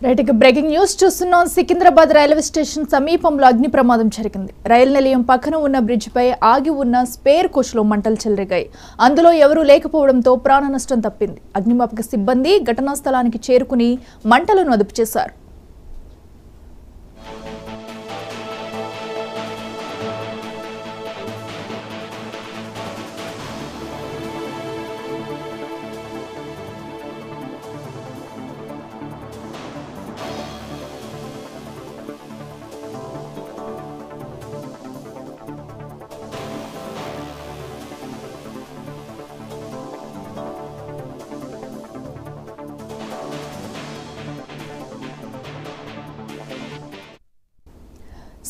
Right ఇక breaking news చూస్తున్నాం. Secunderabad railway station సమీపంలో అగ్ని ప్రమాదం జరిగింది. రైలు నిలయం పక్కన ఉన్న బ్రిడ్జ్ పై ఆగి ఉన్న స్పేర్ కోచ్ లో మంటలు చెలరేగాయి. అందులో ఎవరూ లేకపోవడంతో ప్రాణ నష్టం తప్పింది. అగ్నిమాపక సిబ్బంది ఘటనా స్థలానికి చేరుకుని మంటలను అదుపు చేశారు.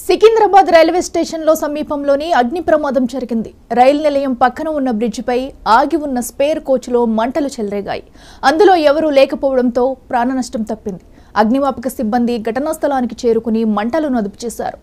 సికింద్రాబాద్ రైల్వే స్టేషన్లో సమీపంలోని అగ్ని ప్రమాదం జరిగింది. రైలు నిలయం పక్కన ఉన్న బ్రిడ్జిపై ఆగి ఉన్న స్పేర్ కోచ్లో మంటలు చెలరేగాయి. అందులో ఎవరూ లేకపోవడంతో ప్రాణ నష్టం తప్పింది. అగ్నిమాపక సిబ్బంది ఘటనా స్థలానికి చేరుకుని మంటలను అదుపు చేశారు.